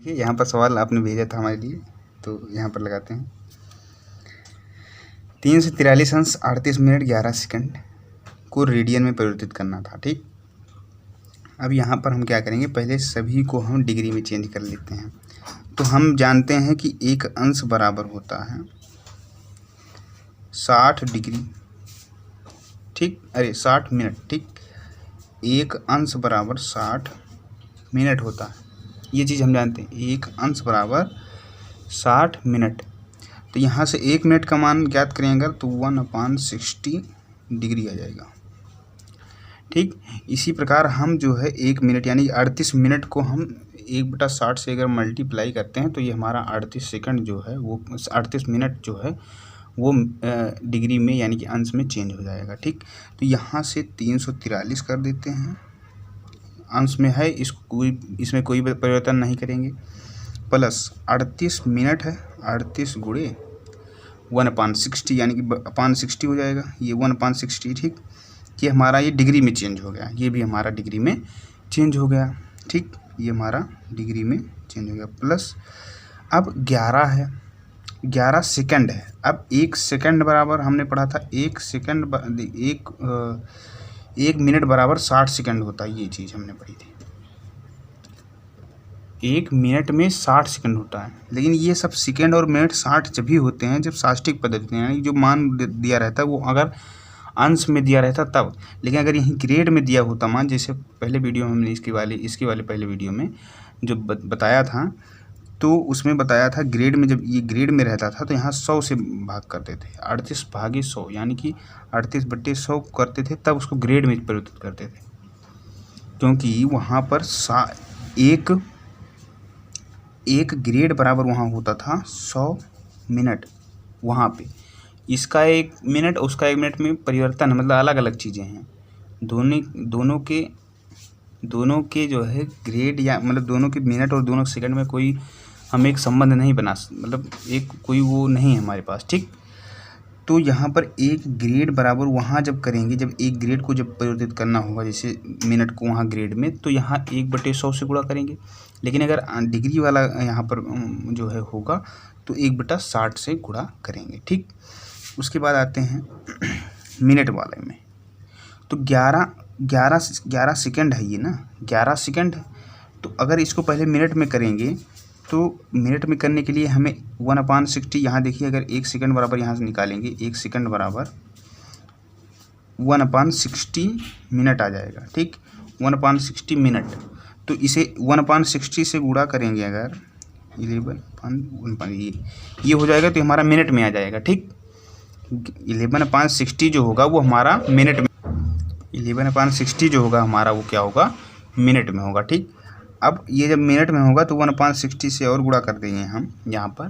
देखिए यहाँ पर सवाल आपने भेजा था हमारे लिए, तो यहाँ पर लगाते हैं 343 अंश 38 मिनट 11 सेकंड को रेडियन में परिवर्तित करना था। ठीक, अब यहाँ पर हम क्या करेंगे, पहले सभी को हम डिग्री में चेंज कर लेते हैं। तो हम जानते हैं कि एक अंश बराबर होता है 60 डिग्री, ठीक, अरे 60 मिनट, ठीक, एक अंश बराबर 60 मिनट होता है, ये चीज़ हम जानते हैं। एक अंश बराबर 60 मिनट, तो यहाँ से 1 मिनट का मान ज्ञात करेंगे तो 1/60 डिग्री आ जाएगा। ठीक, इसी प्रकार हम जो है 1 मिनट यानी 38 मिनट को हम 1/60 से अगर मल्टीप्लाई करते हैं तो ये हमारा 38 सेकंड जो है वो 38 मिनट जो है वो डिग्री में यानी कि अंश में चेंज हो जाएगा। ठीक, तो यहाँ से 343 कर देते हैं, अंश में है, इसमें कोई परिवर्तन नहीं करेंगे, प्लस 38 मिनट है, 38 गुणे 1/60 यानी कि 60 हो जाएगा, ये 1/60। ठीक, ये हमारा ये डिग्री में चेंज हो गया, ये भी हमारा डिग्री में चेंज हो गया। ठीक, ये हमारा डिग्री में चेंज हो गया, प्लस अब 11 है, 11 सेकंड है। अब 1 सेकंड बराबर हमने पढ़ा था 1 सेकंड 1 मिनट बराबर 60 सेकंड होता है, ये चीज़ हमने पढ़ी थी। 1 मिनट में 60 सेकंड होता है, लेकिन ये सब सेकंड और मिनट 60 जब भी होते हैं जब साष्टिक पद्धति में, यानी जो मान दिया रहता है वो अगर अंश में दिया रहता तब। लेकिन अगर यहीं ग्रेड में दिया होता मान, जैसे पहले वीडियो में हमने इसके वाले पहले वीडियो में जो बताया था, तो उसमें बताया था ग्रेड में, जब ये ग्रेड में रहता था तो यहाँ 100 से भाग करते थे, 38 भागे 100 यानी कि 38/100 करते थे, तब उसको ग्रेड में परिवर्तित करते थे, क्योंकि वहाँ पर एक ग्रेड बराबर वहाँ होता था 100 मिनट वहाँ पे। इसका 1 मिनट उसका 1 मिनट में परिवर्तन है, मतलब अलग अलग चीज़ें हैं। दोनों के जो है ग्रेड या मतलब दोनों के मिनट और दोनों सेकंड में कोई हम एक संबंध नहीं बना, मतलब एक कोई वो नहीं है हमारे पास। ठीक, तो यहाँ पर एक ग्रेड बराबर वहाँ जब करेंगे, जब एक ग्रेड को जब परिवर्तित करना होगा, जैसे मिनट को वहाँ ग्रेड में, तो यहाँ 1/100 से गुणा करेंगे। लेकिन अगर डिग्री वाला यहाँ पर जो है होगा तो 1/60 से गुणा करेंगे। ठीक, उसके बाद आते हैं मिनट वाले में, तो 11 सेकंड है ये ना, 11 सेकंड। तो अगर इसको पहले मिनट में करेंगे तो मिनट में करने के लिए हमें 1/60, यहाँ देखिए अगर 1 सेकंड बराबर यहाँ से निकालेंगे, 1 सेकंड बराबर 1/60 मिनट आ जाएगा। ठीक, 1/60 मिनट, तो इसे 1/60 से गुणा करेंगे अगर 11 ये हो जाएगा तो हमारा मिनट में आ जाएगा। ठीक, 11/60 जो होगा वो हमारा मिनट में, 11/60 जो होगा हमारा वो क्या होगा, मिनट में होगा। ठीक, अब ये जब मिनट में होगा तो 1/60 से और गुणा कर देंगे हम यहाँ पर,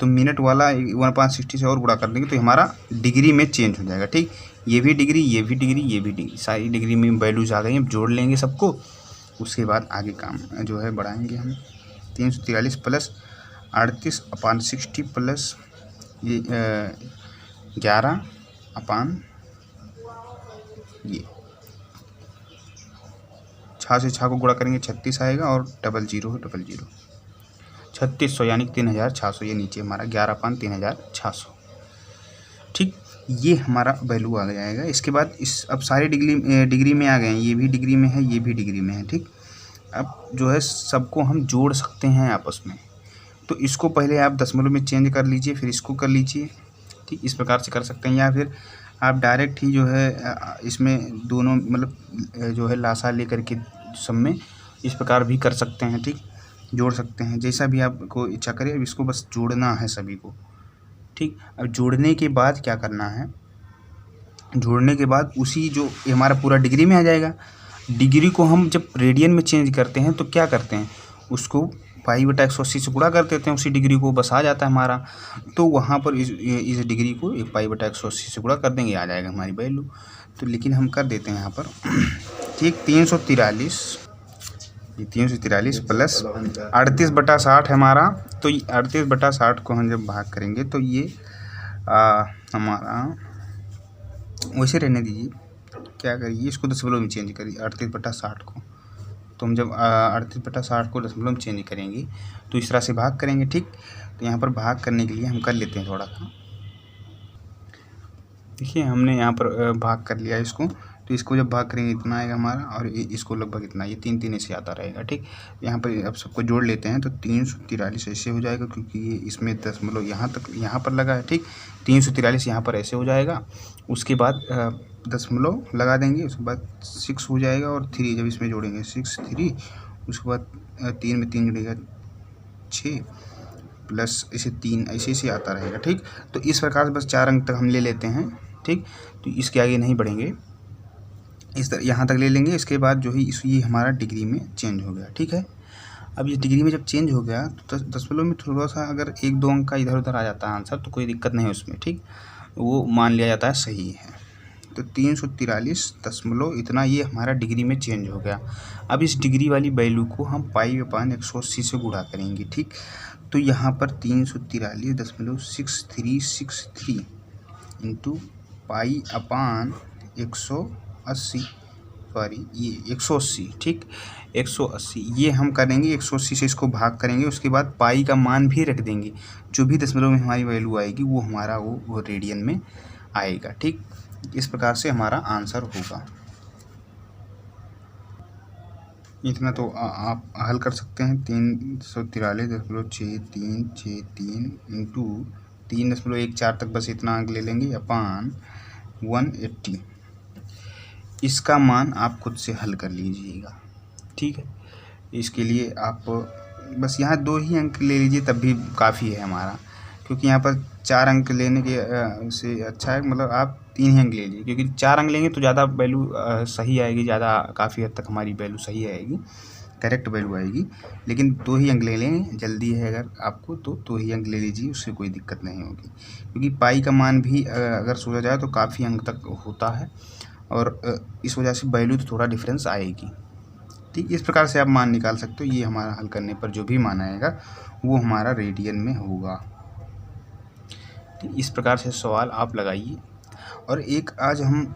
तो मिनट वाला 1/60 से और गुणा कर देंगे तो हमारा डिग्री में चेंज हो जाएगा। ठीक, ये भी डिग्री, ये भी डिग्री, ये भी डिग्री, सारी डिग्री में वैल्यूज आ गई। अब जोड़ लेंगे सबको, उसके बाद आगे काम जो है बढ़ाएंगे हम। 343 प्लस 38/60 प्लस ये 11 ये 6 से 6 को गुणा करेंगे 36 आएगा, और 00 3600 यानी 3600, ये नीचे हमारा 11/3600। ठीक, ये हमारा वैल्यू आ जाएगा। इसके बाद अब सारे डिग्री में आ गए हैं, ये भी डिग्री में है, ये भी डिग्री में है। ठीक, अब जो है सबको हम जोड़ सकते हैं आपस में, तो इसको पहले आप दशमलव में चेंज कर लीजिए, फिर इसको कर लीजिए। ठीक, इस प्रकार से कर सकते हैं, या फिर आप डायरेक्ट ही जो है इसमें दोनों मतलब जो है लासा लेकर के सब में इस प्रकार भी कर सकते हैं। ठीक, जोड़ सकते हैं, जैसा भी आपको इच्छा करे। अब इसको बस जोड़ना है सभी को। ठीक, अब जोड़ने के बाद क्या करना है, जोड़ने के बाद उसी जो हमारा पूरा डिग्री में आ जाएगा। डिग्री को हम जब रेडियन में चेंज करते हैं तो क्या करते हैं, उसको π/180 से गुणा कर देते हैं, उसी डिग्री को बस आ जाता है हमारा। तो वहाँ पर इस डिग्री को π/180 से गुणा कर देंगे, आ जाएगा हमारी वैल्यू। तो लेकिन हम कर देते हैं यहाँ पर ठीक 343 प्लस 38/60 है हमारा। तो 38/60 को हम जब भाग करेंगे तो ये हमारा वैसे रहने दीजिए, क्या करिए इसको दशमलव में चेंज करिए 38/60 को। तो हम जब 38/60 को दशमलव में चेंज करेंगे तो इस तरह से भाग करेंगे, ठीक। तो यहाँ पर भाग करने के लिए हम कर लेते हैं थोड़ा सा। देखिए हमने यहाँ पर भाग कर लिया इसको, तो इसको जब भाग करेंगे इतना आएगा हमारा, और इसको लगभग इतना, ये 3 ऐसे आता रहेगा, ठीक। यहाँ पर अब सबको जोड़ लेते हैं तो 343 ऐसे हो जाएगा, क्योंकि ये इसमें दशमलव यहाँ तक यहाँ पर लगा है, ठीक। 343 यहाँ पर ऐसे हो जाएगा। उसके बाद दशमलव लगा देंगे, उसके बाद 6 हो जाएगा, और 3 जब इसमें जोड़ेंगे 6 3, उसके बाद 3 में 3 जुड़ेगा 6 प्लस इसे 3 ऐसे आता रहेगा, ठीक। तो इस प्रकार से बस 4 अंक तक हम ले लेते हैं, ठीक। तो इसके आगे नहीं बढ़ेंगे, इस तरह यहाँ तक ले लेंगे। इसके बाद जो है ये हमारा डिग्री में चेंज हो गया, ठीक है। अब ये डिग्री में जब चेंज हो गया तो दशमलव में थोड़ा सा अगर 1-2 अंक का इधर उधर आ जाता है आंसर तो कोई दिक्कत नहीं है उसमें, ठीक। वो मान लिया जाता है सही है। तो 343 दशमलव इतना ये हमारा डिग्री में चेंज हो गया। अब इस डिग्री वाली वैल्यू को हम पाई/180 से गुणा करेंगे, ठीक। तो यहाँ पर 343.6363 इंटू पाई/180, सॉरी ये 180, ठीक। 180 ये हम करेंगे, 180 से इसको भाग करेंगे, उसके बाद पाई का मान भी रख देंगे। जो भी दशमलव में हमारी वैल्यू आएगी वो हमारा वो रेडियन में आएगा, ठीक। इस प्रकार से हमारा आंसर होगा। इतना तो आप हल कर सकते हैं। 343.6363 इंटू 3.14 तक बस इतना अंक ले लेंगे अपान 180। इसका मान आप खुद से हल कर लीजिएगा, ठीक है। इसके लिए आप बस यहाँ 2 ही अंक ले लीजिए तब भी काफ़ी है हमारा, क्योंकि यहाँ पर 4 अंक लेने के से अच्छा है, मतलब आप 3 ही अंक ले लीजिए, क्योंकि 4 अंक लेंगे तो ज़्यादा वैल्यू सही आएगी, ज़्यादा काफ़ी हद तक हमारी वैल्यू सही आएगी, करेक्ट वैल्यू आएगी। लेकिन 2 ही अंक ले लेंगे, जल्दी है अगर आपको तो 2 ही अंक ले लीजिए, उससे कोई दिक्कत नहीं होगी, क्योंकि पाई का मान भी अगर सोचा जाए तो काफ़ी अंक तक होता है, और इस वजह से वैल्यू तो थोड़ा डिफरेंस आएगी, ठीक। इस प्रकार से आप मान निकाल सकते हो। ये हमारा हल करने पर जो भी मान आएगा वो हमारा रेडियन में होगा। इस प्रकार से सवाल आप लगाइए। और एक आज हम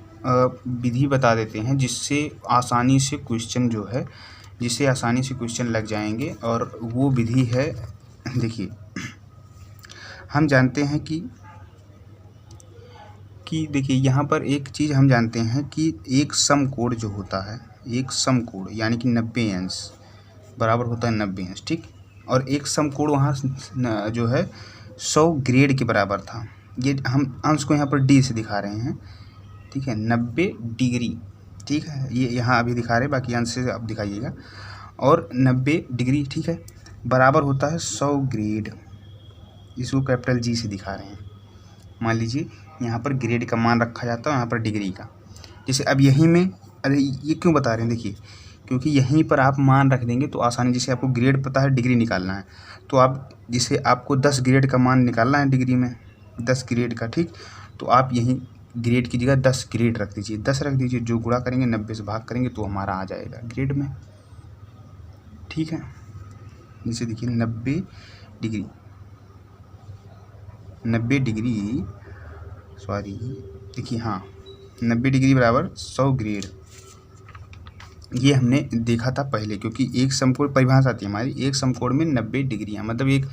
विधि बता देते हैं जिससे आसानी से क्वेश्चन जो है, जिससे आसानी से क्वेश्चन लग जाएंगे, और वो विधि है, देखिए हम जानते हैं कि देखिए यहाँ पर एक चीज़ हम जानते हैं कि एक सम कोण जो होता है, एक सम कोण यानी कि 90 अंश बराबर होता है 90 अंश, ठीक। और एक सम कोण वहाँ जो है 100 ग्रेड के बराबर था। ये हम अंश को यहाँ पर डी से दिखा रहे हैं, ठीक है, 90 डिग्री, ठीक है। ये यहाँ अभी दिखा रहे हैं, बाकी अंश से आप दिखाइएगा। और 90 डिग्री, ठीक है, बराबर होता है 100 ग्रेड। इसको कैपिटल जी से दिखा रहे हैं। मान लीजिए यहाँ पर ग्रेड का मान रखा जाता है, यहाँ पर डिग्री का। जैसे अब यहीं में, अरे ये क्यों बता रहे हैं, देखिए क्योंकि यहीं पर आप मान रख देंगे तो आसानी, जैसे आपको ग्रेड पता है, डिग्री निकालना है, तो आप जैसे आपको 10 ग्रेड का मान निकालना है डिग्री में, 10 ग्रेड का, ठीक। तो आप यहीं ग्रेड की जगह 10 ग्रेड रख दीजिए, 10 रख दीजिए, जो गुणा करेंगे 90 से भाग करेंगे तो हमारा आ जाएगा ग्रेड में, ठीक है। जैसे देखिए 90 डिग्री, सॉरी देखिए, हाँ 90 डिग्री बराबर 100 ग्रेड। ये हमने देखा था पहले, क्योंकि एक समकोण परिभाषा आती है हमारी, एक समकोण में 90 डिग्रियाँ, मतलब एक,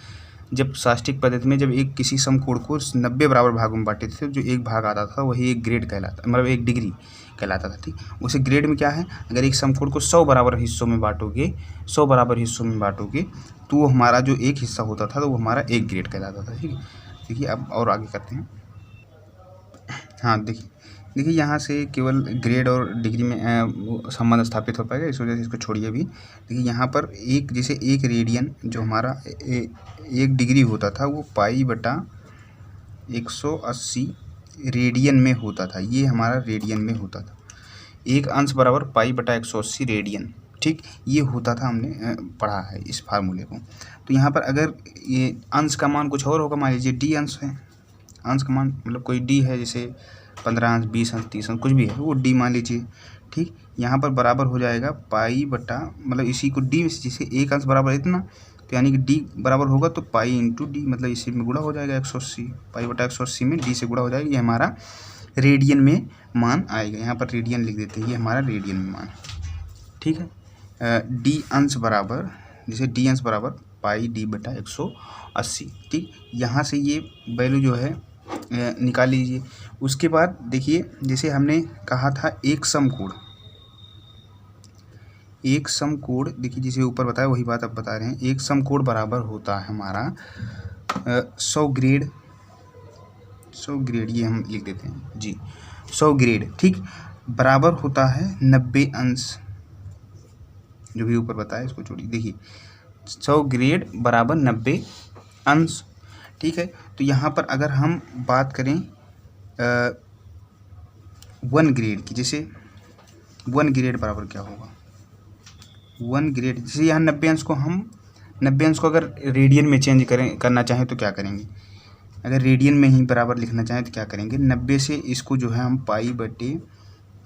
जब साष्टिक पद्धति में जब एक किसी समकोण को 90 बराबर भागों में बांटे थे, जो एक भाग आता था वही एक ग्रेड कहलाता, मतलब एक डिग्री कहलाता था, ठीक। उसे ग्रेड में क्या है, अगर एक समकोण को 100 बराबर हिस्सों में बांटोगे, 100 बराबर हिस्सों में बांटोगे तो हमारा जो एक हिस्सा होता था तो वो हमारा एक ग्रेड कहलाता था, ठीक है। देखिए अब और आगे करते हैं। हाँ देखिए यहाँ से केवल ग्रेड और डिग्री में संबंध स्थापित हो पाएगा, इस वजह से इसको छोड़िए भी। देखिए यहाँ पर एक, जैसे एक रेडियन जो हमारा एक डिग्री होता था वो पाई/180 रेडियन में होता था, ये हमारा रेडियन में होता था। एक अंश बराबर पाई/180 रेडियन, ठीक, ये होता था, हमने पढ़ा है इस फार्मूले को। तो यहाँ पर अगर ये अंश का मान कुछ और होगा, मान लीजिए डी अंश है, अंश का मान मतलब कोई डी है, जैसे 15 अंश, 20 अंश, 30 अंश, कुछ भी है वो डी मान लीजिए, ठीक। यहाँ पर बराबर हो जाएगा पाई बटा, मतलब इसी को डी, जैसे एक अंश बराबर इतना, तो यानी कि डी बराबर होगा तो पाई इंटू डी, मतलब इसी में गुणा हो जाएगा 180, पाई/180 में डी से गुणा हो जाएगा। ये हमारा रेडियन में मान आएगा, यहाँ पर रेडियन लिख देते हैं, ये हमारा रेडियन में मान, ठीक है। डी अंश बराबर, जैसे डी अंश बराबर पाई डी बटा 180। ठीक, यहाँ से ये वैल्यू जो है निकाल लीजिए। उसके बाद देखिए, जैसे हमने कहा था एक सम कोण, एक सम कोण, देखिए जिसे ऊपर बताया वही बात अब बता रहे हैं। एक सम कोण बराबर होता है हमारा 100 ग्रेड, 100 ग्रेड, ये हम लिख देते हैं जी, 100 ग्रेड। ठीक, बराबर होता है 90 अंश, जो भी ऊपर बताया इसको छोड़िए। देखिए 100 ग्रेड बराबर 90 अंश। ठीक है, तो यहाँ पर अगर हम बात करें 1 ग्रेड की, जैसे 1 ग्रेड बराबर क्या होगा, 1 ग्रेड, जैसे यहाँ 90 अंश को हम 90 अंश को अगर रेडियन में चेंज करना चाहें तो क्या करेंगे, अगर रेडियन में ही बराबर लिखना चाहें तो क्या करेंगे, 90 से इसको जो है हम पाई बटे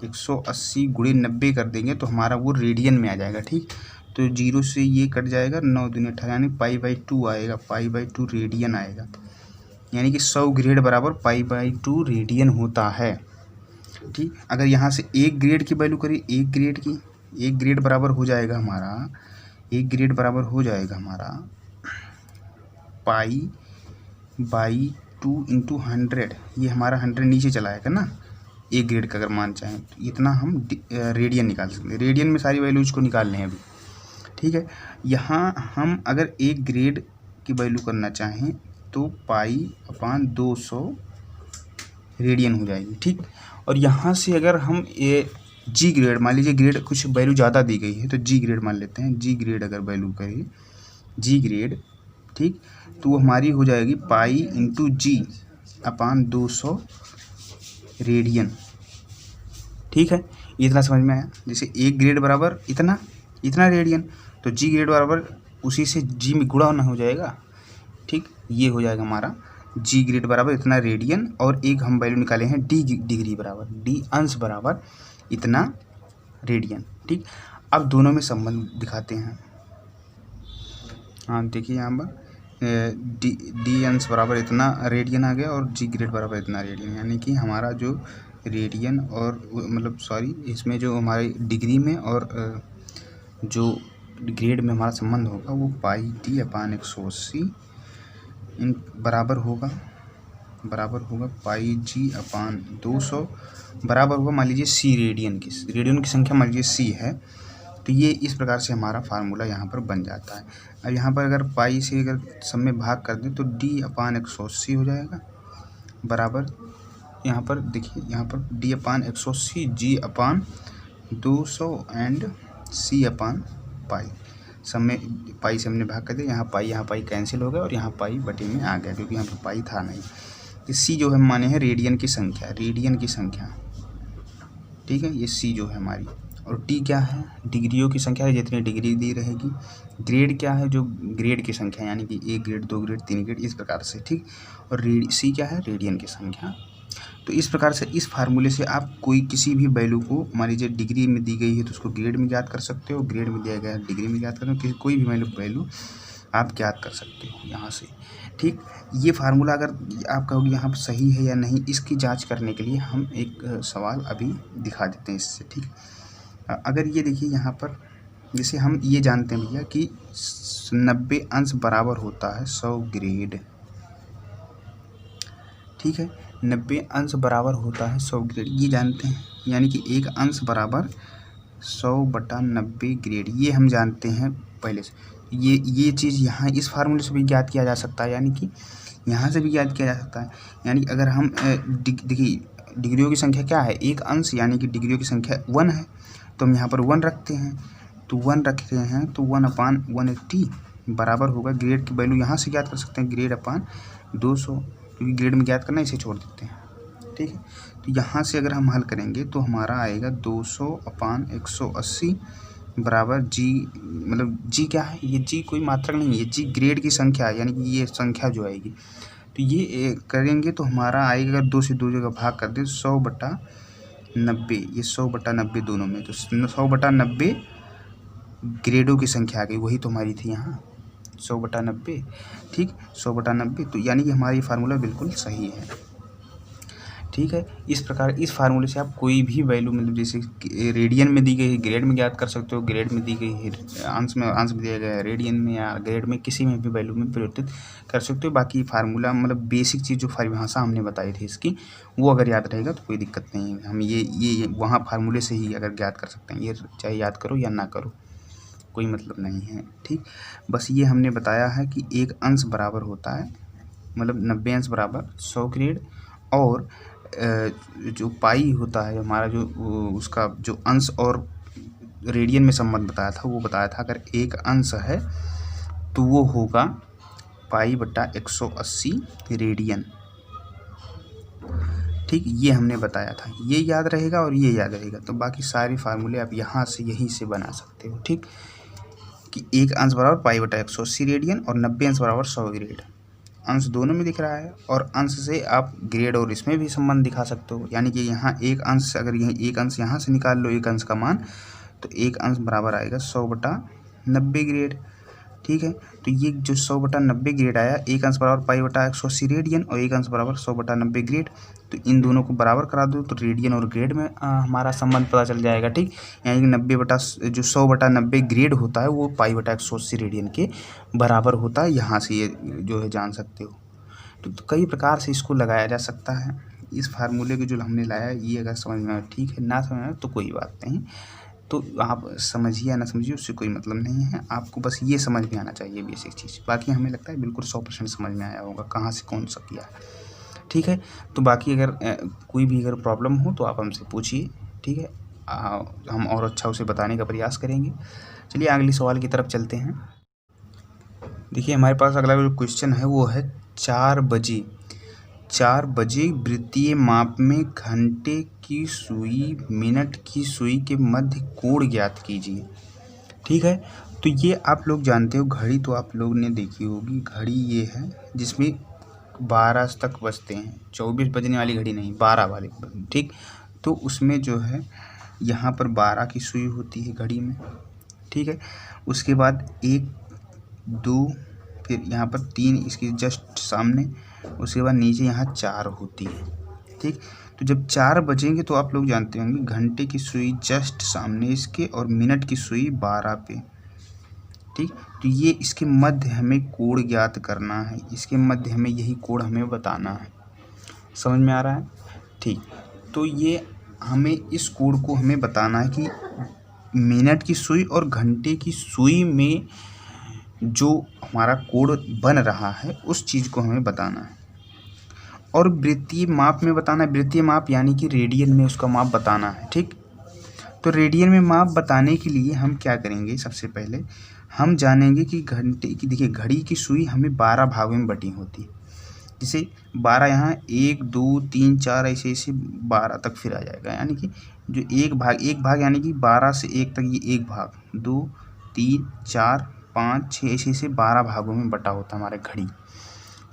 180 गुणे 90 कर देंगे तो हमारा वो रेडियन में आ जाएगा। ठीक, तो 0 से ये कट जाएगा, 9 दूनी 18, यानी पाई बाई 2 आएगा, पाई बाई 2 रेडियन आएगा। यानी कि 100 ग्रेड बराबर पाई बाई 2 रेडियन होता है। ठीक, अगर यहाँ से 1 ग्रेड की वैल्यू करें, 1 ग्रेड की, 1 ग्रेड बराबर हो जाएगा हमारा, 1 ग्रेड बराबर हो जाएगा हमारा पाई बाई 2 इंटू 100, ये हमारा 100 नीचे चला आएगा ना, 1 ग्रेड का अगर मान चाहें तो इतना हम रेडियन निकाल सकते हैं। रेडियन में सारी वैल्यूज को निकालने हैं अभी। ठीक है, यहाँ हम अगर 1 ग्रेड की वैल्यू करना चाहें तो पाई अपान 200 रेडियन हो जाएगी। ठीक, और यहाँ से अगर हम ये जी ग्रेड, मान लीजिए ग्रेड कुछ वैल्यू ज़्यादा दी गई है तो जी ग्रेड मान लेते हैं, जी ग्रेड अगर वैल्यू करें, जी ग्रेड, ठीक, तो वो हमारी हो जाएगी पाई इंटू जी अपान 200 रेडियन। ठीक है, इतना समझ में आया। जैसे 1 ग्रेड बराबर इतना इतना रेडियन, तो जी ग्रेड बराबर उसी से जी में गुणा होना हो जाएगा। ठीक, ये हो जाएगा हमारा जी ग्रेड बराबर इतना रेडियन, और एक हम वैल्यू निकाले हैं डी डिग्री बराबर, डी अंश बराबर इतना रेडियन। ठीक, अब दोनों में संबंध दिखाते हैं। हाँ देखिए यहाँ पर डी अंश बराबर इतना रेडियन आ गया और जी ग्रेड बराबर इतना रेडियन, यानी कि हमारा जो रेडियन और मतलब सॉरी इसमें जो हमारी डिग्री में और जो ग्रेड में हमारा संबंध होगा वो पाई डी अपान 180 इन बराबर होगा पाई जी अपान 200 बराबर होगा, मान लीजिए सी रेडियन की संख्या मान लीजिए सी है। तो ये इस प्रकार से हमारा फार्मूला यहाँ पर बन जाता है। अब यहाँ पर अगर पाई से अगर सब में भाग कर दें तो डी अपान 180 हो जाएगा, बराबर यहाँ पर देखिए, यहाँ पर D upon 180 ji upon 200 and सी अपान पाई, सब में पाई से हमने भाग कर दिया, यहाँ पाई कैंसिल हो गया और यहाँ पाई बटे में आ गया क्योंकि यहाँ पर पाई था नहीं। ये सी जो है माने है रेडियन की संख्या, ठीक है, ये सी जो है हमारी, और टी क्या है, डिग्रियों की संख्या है, जितनी डिग्री दी रहेगी। ग्रेड क्या है, जो ग्रेड की संख्या, यानी कि 1 ग्रेड 2 ग्रेड 3 ग्रेड इस प्रकार से। ठीक, और सी क्या है, रेडियन की संख्या। तो इस प्रकार से इस फार्मूले से आप कोई किसी भी वैल्यू को, मान लीजिए डिग्री में दी गई है तो उसको ग्रेड में ज्ञात कर सकते हो, ग्रेड में दिया गया है डिग्री में ज्ञात कर सकते हो, कोई भी वैल्यू आप ज्ञात कर सकते हो यहाँ से। ठीक, ये फार्मूला अगर आप कहोगे यहाँ पर सही है या नहीं, इसकी जांच करने के लिए हम एक सवाल अभी दिखा देते हैं इससे। ठीक, अगर ये देखिए यहाँ पर, जैसे हम ये जानते हैं भैया कि 90 अंश बराबर होता है 100 ग्रेड। ठीक है, 90 अंश बराबर होता है 100 ग्रेड, ये जानते हैं, यानी कि एक अंश बराबर 100/90 ग्रेड, ये हम जानते हैं पहले से। ये चीज़ यहाँ इस फार्मूले से भी ज्ञात किया जा सकता है, यानी कि यहाँ से भी ज्ञात किया जा सकता है। यानी कि अगर हम देखिए डिग्रियों की संख्या क्या है, एक अंश, यानी कि डिग्रियों की संख्या 1 है, तो हम यहाँ पर 1 रखते हैं, तो 1 रख रहे हैं तो 1/180 बराबर होगा, ग्रेड की वैल्यू यहाँ से ज्ञात कर सकते हैं, ग्रेड अपान 200, क्योंकि ग्रेड में ज्ञात करना, इसे छोड़ देते हैं। ठीक है, तो यहाँ से अगर हम हल करेंगे तो हमारा आएगा 200/180 बराबर जी, मतलब जी क्या है, ये जी कोई मात्रक नहीं है, जी ग्रेड की संख्या है, यानी कि ये संख्या जो आएगी, तो ये करेंगे तो हमारा आएगा, अगर 2 से 2 जगह भाग कर दें 100/90, ये 100/90 दोनों में, तो 100/90 ग्रेडों की संख्या आ गई, वही तो हमारी थी यहाँ 100/90। ठीक, 100/90, तो यानी कि हमारा ये फार्मूला बिल्कुल सही है। ठीक है। इस प्रकार इस फार्मूले से आप कोई भी वैल्यू मतलब जैसे रेडियन में दी गई है ग्रेड में ज्ञात कर सकते हो, ग्रेड में दी गई है अंश में दिया गया है रेडियन में, या ग्रेड में किसी में भी वैल्यू में परिवर्तित कर सकते हो। बाकी फार्मूला मतलब बेसिक चीज़ जो परिभाषा हमने बताई थी इसकी, वो अगर याद रहेगा तो कोई दिक्कत नहीं है। हम ये वहाँ फार्मूले से ही अगर ज्ञात कर सकते हैं, ये चाहे याद करो या ना करो कोई मतलब नहीं है। ठीक, बस ये हमने बताया है कि एक अंश बराबर होता है मतलब 90 अंश बराबर 100 ग्रेड, और जो पाई होता है हमारा जो उसका जो अंश और रेडियन में संबंध बताया था, वो बताया था अगर एक अंश है तो वो होगा पाई बटा 180 रेडियन। ठीक, ये हमने बताया था, ये याद रहेगा और ये याद रहेगा। तो बाकी सारे फार्मूले आप यहाँ से यहीं से बना सकते हो। ठीक, कि एक अंश बराबर पाई बटा 180 रेडियन और 90 अंश बराबर 100 ग्रेड। अंश दोनों में दिख रहा है, और अंश से आप ग्रेड और इसमें भी संबंध दिखा सकते हो। यानी कि यहाँ एक अंश, अगर यही एक अंश यहाँ से निकाल लो एक अंश का मान, तो एक अंश बराबर आएगा 100 बटा 90 ग्रेड। ठीक है, तो ये जो 100 बटा 90 ग्रेड आया, एक अंश बराबर पाई बटा 180 रेडियन और एक अंश बराबर 100 बटा 90 ग्रेड, तो इन दोनों को बराबर करा दो तो रेडियन और ग्रेड में हमारा संबंध पता चल जाएगा। ठीक, यानी कि 90 बटा जो 100 बटा 90 ग्रेड होता है वो पाई बटा 180 रेडियन के बराबर होता है। यहाँ से ये जो है जान सकते हो। तो कई प्रकार से इसको लगाया जा सकता है। इस फार्मूले को जो हमने लाया, ये अगर समझ में आए ठीक है, ना समझ में आए तो कोई बात नहीं। तो आप समझिए या ना समझिए उससे कोई मतलब नहीं है, आपको बस ये समझ में आना चाहिए बेसिक चीज़। बाकी हमें लगता है बिल्कुल 100% समझ में आया होगा कहाँ से कौन सा किया है। ठीक है, तो बाकी अगर कोई भी अगर प्रॉब्लम हो तो आप हमसे पूछिए। ठीक है, हम और अच्छा उसे बताने का प्रयास करेंगे। चलिए अगले सवाल की तरफ चलते हैं। देखिए हमारे पास अगला जो क्वेश्चन है वो है 4 बजे वृत्तीय माप में घंटे की सुई मिनट की सुई के मध्य कोण ज्ञात कीजिए। ठीक है, तो ये आप लोग जानते हो, घड़ी तो आप लोग ने देखी होगी। घड़ी ये है जिसमें 12 तक बजते हैं, 24 बजने वाली घड़ी नहीं, 12 वाली। ठीक, तो उसमें जो है यहाँ पर 12 की सुई होती है घड़ी में। ठीक है, उसके बाद 1 2 फिर यहाँ पर 3 इसके जस्ट सामने, उसके बाद नीचे यहाँ 4 होती है। ठीक, तो जब 4 बजेंगे तो आप लोग जानते होंगे घंटे की सुई जस्ट सामने इसके और मिनट की सुई 12 पे। ठीक, तो ये इसके मध्य हमें कोण ज्ञात करना है, इसके मध्य हमें यही कोण हमें बताना है। समझ में आ रहा है? ठीक, तो ये हमें इस कोण को हमें बताना है कि मिनट की सुई और घंटे की सुई में जो हमारा कोण बन रहा है उस चीज़ को हमें बताना है। और वृत्तीय माप में बताना है, वृत्तीय माप यानी कि रेडियन में उसका माप बताना है। ठीक, तो रेडियन में माप बताने के लिए हम क्या करेंगे, सबसे पहले हम जानेंगे कि घंटे की, देखिए घड़ी की सुई हमें 12 भागों में बटी होती है। जैसे 12 यहाँ 1 2 3 4 ऐसे ऐसे 12 तक फिर आ जाएगा। यानी कि जो एक भाग यानी कि 12 से 1 तक, ये एक भाग, 2 3 4 5 6 ऐसे ऐसे 12 भागों में बटा होता है हमारा घड़ी।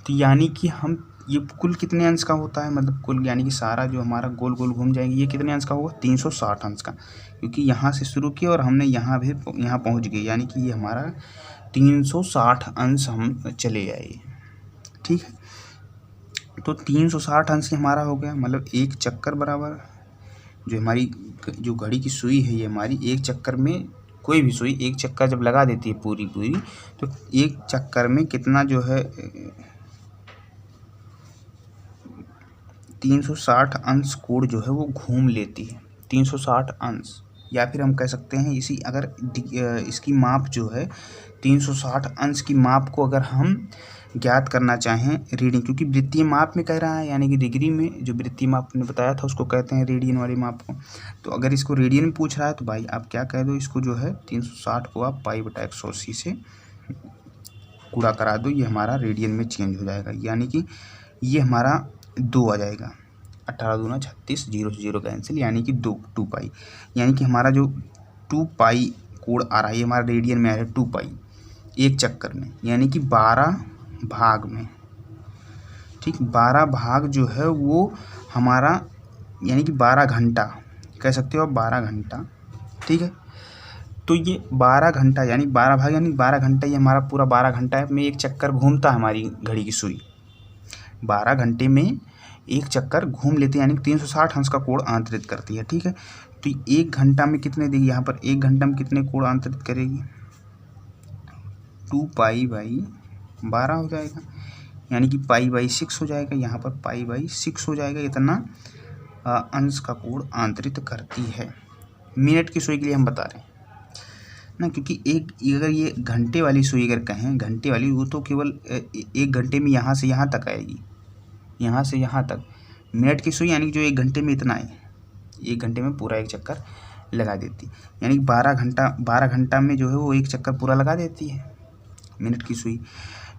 तो यानी कि हम ये कुल कितने अंश का होता है, मतलब कुल यानी कि सारा जो हमारा गोल गोल घूम जाएंगे, ये कितने अंश का होगा, 360 अंश का। क्योंकि यहाँ से शुरू किया और हमने यहाँ भी यहाँ पहुँच गए, यानी कि ये हमारा 360 अंश हम चले आए। ठीक है, तो 360 अंश हमारा हो गया, मतलब एक चक्कर बराबर जो हमारी जो घड़ी की सुई है, ये हमारी एक चक्कर में, कोई भी सुई एक चक्कर जब लगा देती है पूरी तो एक चक्कर में कितना जो है 360 अंश कोण जो है वो घूम लेती है, 360 अंश। या फिर हम कह सकते हैं इसी, अगर इसकी माप जो है 360 अंश की माप को अगर हम ज्ञात करना चाहें रीडिंग, क्योंकि वृत्तीय माप में कह रहा है, यानी कि डिग्री में जो वृत्तीय माप ने बताया था उसको कहते हैं रेडियन वाली माप को। तो अगर इसको रेडियन में पूछ रहा है तो भाई आप क्या कह दो, इसको जो है 360 को आप पाई बटा 180 से गुणा करा दो, ये हमारा रेडियन में चेंज हो जाएगा। यानी कि ये हमारा 2 आ जाएगा, 18 दूना 36, 0 से 0 कैंसिल, यानी कि 2 पाई। यानी कि हमारा जो 2 पाई कोण आ रहा है, ये हमारा रेडियन में आ रहा है 2 पाई एक चक्कर में, यानी कि 12 भाग में। ठीक, 12 भाग जो है वो हमारा, यानी कि 12 घंटा कह सकते हो आप, 12 घंटा। ठीक है, तो ये 12 घंटा यानी 12 भाग यानी 12 घंटा, ये हमारा पूरा 12 घंटा में एक चक्कर घूमता है हमारी घड़ी की सुई। 12 घंटे में एक चक्कर घूम लेती है, यानी 360 अंश का कोण आंतरित करती है। ठीक है, तो 1 घंटा में कितने देगी, यहाँ पर 1 घंटा में कितने कोण आंतरित करेगी, 2π/12 हो जाएगा, यानी कि π/6 हो जाएगा, यहाँ पर π/6 हो जाएगा। इतना अंश का कोण आंतरित करती है। मिनट की सुई के लिए हम बता रहे हैं ना, क्योंकि अगर ये घंटे वाली सुई अगर कहें, घंटे वाली, वो तो केवल 1 घंटे में यहाँ से यहाँ तक आएगी, यहाँ से यहाँ तक। मिनट की सुई यानी कि जो 1 घंटे में इतना है, 1 घंटे में पूरा एक चक्कर लगा देती, यानी 12 घंटा में जो है वो एक चक्कर पूरा लगा देती है मिनट की सुई।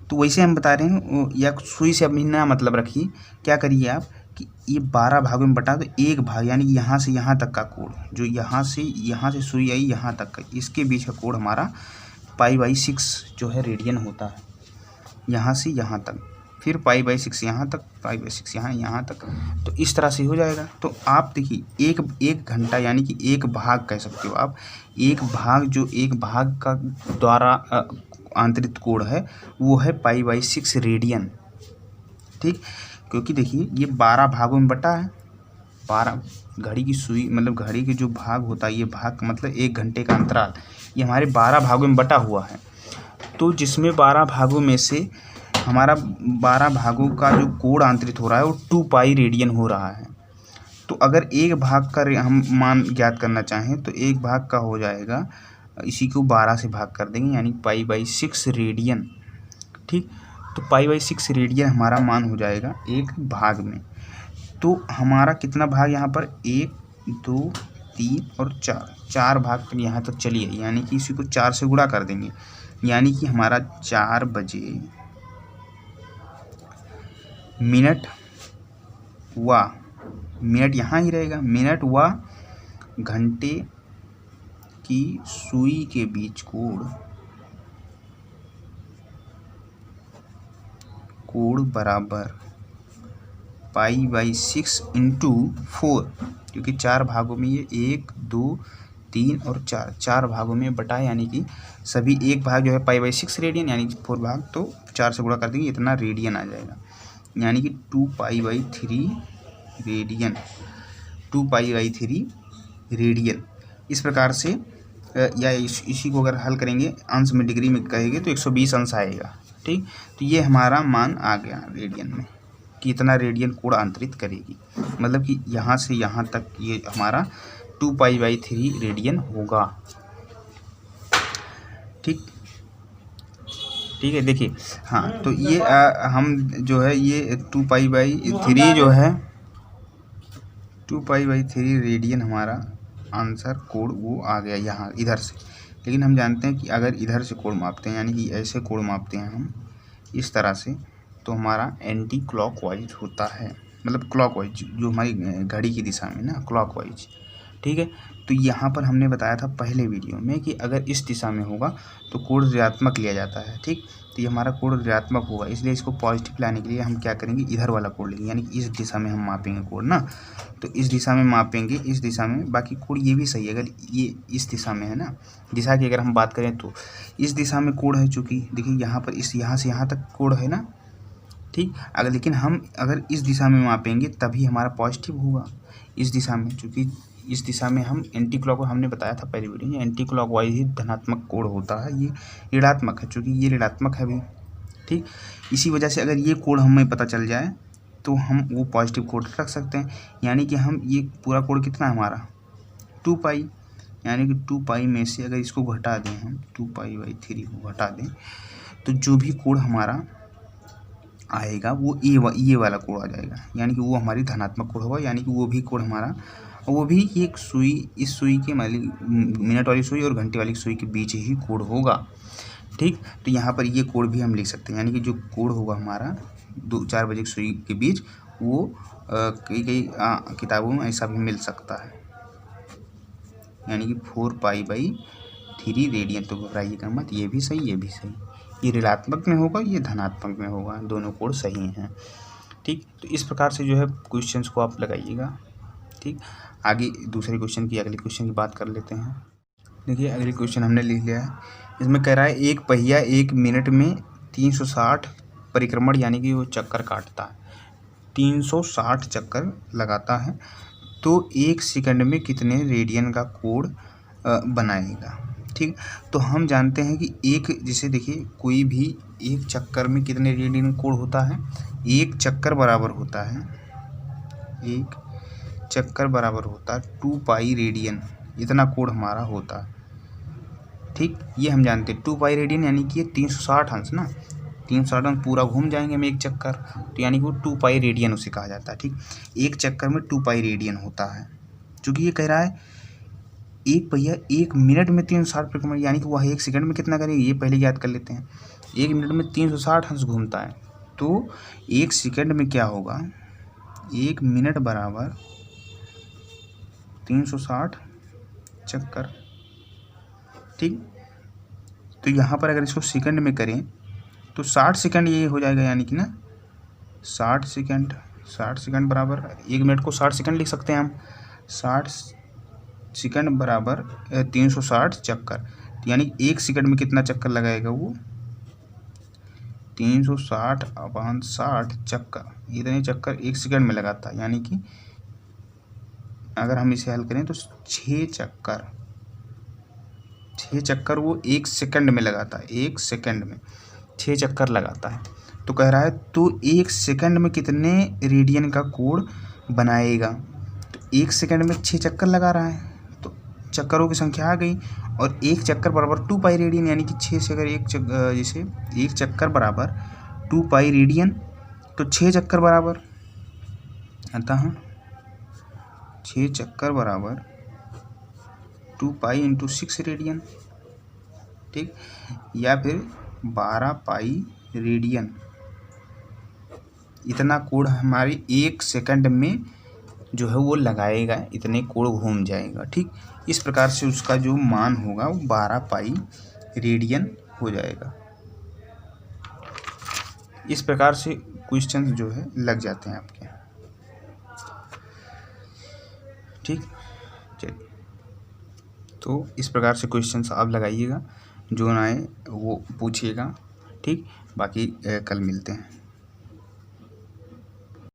तो वैसे हम बता रहे हैं, या सुई से अब ना मतलब रखिए, क्या करिए आप कि ये 12 भागों में बटा दो, एक भाग यानी कि यहाँ से यहाँ तक का कोण, जो यहाँ से सुई आई यहाँ तक का, इसके बीच का कोण हमारा π/6 जो है रेडियन होता है, यहाँ से यहाँ तक, फिर π/6 यहाँ तक, π/6 यहाँ तक। तो इस तरह से हो जाएगा। तो आप देखिए एक घंटा यानी कि एक भाग कह सकते हो आप, एक भाग, जो एक भाग का द्वारा आंतरित कोण है वो है π/6 रेडियन। ठीक, क्योंकि देखिए ये 12 भागों में बटा है, 12 घड़ी की सुई मतलब घड़ी के जो भाग होता है, ये भाग मतलब 1 घंटे का अंतराल, ये हमारे 12 भागों में बटा हुआ है। तो जिसमें 12 भागों में से हमारा 12 भागों का जो कोण आंतरित हो रहा है वो 2π रेडियन हो रहा है। तो अगर एक भाग का हम मान ज्ञात करना चाहें तो एक भाग का हो जाएगा, इसी को 12 से भाग कर देंगे, यानी π/6 रेडियन। ठीक, तो π/6 रेडियन हमारा मान हो जाएगा एक भाग में। तो हमारा कितना भाग यहाँ पर, 1 2 3 और 4 भाग पर यहाँ तक चलिए, यानी कि इसी को 4 से गुणा कर देंगे, यानी कि हमारा 4 बजे मिनट यहाँ ही रहेगा, मिनट व घंटे की सुई के बीच कोण बराबर π/6 × 4, क्योंकि 4 भागों में ये 1 2 3 और 4 भागों में बटा, यानी कि सभी एक भाग जो है π/6 रेडियन, यानी कि 4 भाग, तो 4 से गुणा कर देंगे, इतना रेडियन आ जाएगा, यानी कि 2π/3 रेडियन, 2π/3 रेडियन। इस प्रकार से या इसी को अगर हल करेंगे अंश में डिग्री में कहेंगे तो 120 अंश आएगा। ठीक, तो ये हमारा मान आ गया रेडियन में कि इतना रेडियन कोण आंतरित करेगी, मतलब कि यहाँ से यहाँ तक ये हमारा 2π/3 रेडियन होगा। ठीक है, देखिए हाँ, तो ये हम जो है ये 2π/3 जो है 2π/3 रेडियन हमारा आंसर कोण वो आ गया यहाँ इधर से। लेकिन हम जानते हैं कि अगर इधर से कोण मापते हैं, यानी कि ऐसे कोण मापते हैं हम इस तरह से, तो हमारा एंटी क्लॉकवाइज होता है, मतलब क्लॉकवाइज जो हमारी घड़ी की दिशा में ना, क्लॉकवाइज। ठीक है, तो यहाँ पर हमने बताया था पहले वीडियो में कि अगर इस दिशा में होगा तो कोण ऋणात्मक लिया जाता है। ठीक, तो ये हमारा कोण ऋणात्मक होगा, इसलिए इसको पॉजिटिव लाने के लिए हम क्या करेंगे, इधर वाला कोण लेंगे, यानी कि इस दिशा में हम मापेंगे कोण ना, तो इस दिशा में मापेंगे, इस दिशा में। बाकी कोण ये भी सही है, अगर ये इस दिशा में है ना, दिशा की अगर हम बात करें तो इस दिशा में कोण है, चूँकि देखिए यहाँ पर यहाँ से यहाँ तक कोण है ना। ठीक, अगर लेकिन हम अगर इस दिशा में मापेंगे तभी हमारा पॉजिटिव होगा, इस दिशा में, चूँकि इस दिशा में हम एंटी क्लॉक, हमने बताया था पहले वीडियो में, एंटी क्लॉकवाइज ही धनात्मक कोण होता है, ये ऋणात्मक है, चूँकि ये ऋणात्मक है भी। ठीक, इसी वजह से अगर ये कोण हमें पता चल जाए तो हम वो पॉजिटिव कोण रख सकते हैं, यानी कि हम ये पूरा कोण कितना है हमारा 2π, यानी कि 2π में से अगर इसको घटा दें हम 2π/3 को घटा दें, तो जो भी कोण हमारा आएगा वो ये वाला कोण आ जाएगा, यानी कि वो हमारी धनात्मक कोण होगा, यानी कि वो भी कोण हमारा, वो भी एक सुई, इस सुई के मिनट वाली सुई और घंटे वाली सुई के बीच ही कोण होगा। ठीक, तो यहाँ पर ये कोण भी हम लिख सकते हैं, यानी कि जो कोण होगा हमारा 2-4 बजे की सुई के बीच, वो कई किताबों में ऐसा भी मिल सकता है, यानी कि 4π/3 रेडियन। तो घबराइएगा मत, ये भी सही, ये भी सही, ये ऋणात्मक में होगा, ये धनात्मक में होगा, दोनों कोण सही हैं। ठीक, तो इस प्रकार से जो है क्वेश्चंस को आप लगाइएगा। ठीक, आगे दूसरे क्वेश्चन की, अगले क्वेश्चन की बात कर लेते हैं। देखिए अगले क्वेश्चन हमने लिख लिया है, इसमें कह रहा है एक पहिया 1 मिनट में 360 परिक्रमण यानी कि वो चक्कर काटता है। 360 चक्कर लगाता है तो 1 सेकंड में कितने रेडियन का कोण बनाएगा। ठीक, तो हम जानते हैं कि एक, जैसे देखिए कोई भी एक चक्कर में कितने रेडियन कोण होता है, एक चक्कर बराबर होता है, एक चक्कर बराबर होता है 2 पाई रेडियन, इतना कोण हमारा होता है। ठीक, ये हम जानते हैं 2 पाई रेडियन यानी कि ये 360 अंश ना, 360 अंश पूरा घूम जाएंगे हम एक चक्कर, तो यानी कि वो 2 पाई रेडियन उसे कहा जाता है। ठीक, एक चक्कर में 2 पाई रेडियन होता है। चूँकि ये कह रहा है एक पहिया 1 मिनट में 360 परिक्रमा, यानी कि वह 1 सेकंड में कितना करेंगे ये पहले याद कर लेते हैं। 1 मिनट में 360 अंश घूमता है, तो 1 सेकंड में क्या होगा, 1 मिनट बराबर 360 चक्कर। ठीक, तो यहाँ पर अगर इसको सेकंड में करें तो 60 सेकंड ये हो जाएगा, यानी कि ना 60 सेकंड बराबर 1 मिनट को 60 सेकंड लिख सकते हैं हम। 60 सेकंड बराबर 360 चक्कर, यानी 1 सेकंड में कितना चक्कर लगाएगा वो, 360/60 चक्कर, इतने चक्कर 1 सेकंड में लगाता है। यानी कि अगर हम इसे हल करें तो 6 चक्कर वो 1 सेकंड में लगाता है, 1 सेकंड में 6 चक्कर लगाता है। तो कह रहा है तो 1 सेकंड में कितने रेडियन का कोण बनाएगा, तो 1 सेकंड में 6 चक्कर लगा रहा है, तो चक्करों की संख्या आ गई, और एक चक्कर बराबर 2 पाई रेडियन, यानी कि 6 से अगर जैसे एक चक्कर बराबर 2 पाई रेडियन, तो 6 चक्कर बराबर, अतः 6 चक्कर बराबर 2 पाई इंटू 6 रेडियन। ठीक, या फिर 12 पाई रेडियन, इतना कोण हमारी 1 सेकंड में जो है वो लगाएगा, इतने कोण घूम जाएगा। ठीक, इस प्रकार से उसका जो मान होगा वो 12 पाई रेडियन हो जाएगा। इस प्रकार से क्वेश्चन जो है लग जाते हैं आपके। ठीक, चलिए, तो इस प्रकार से क्वेश्चंस आप लगाइएगा, जो ना आए वो पूछिएगा। ठीक, बाकी कल मिलते हैं।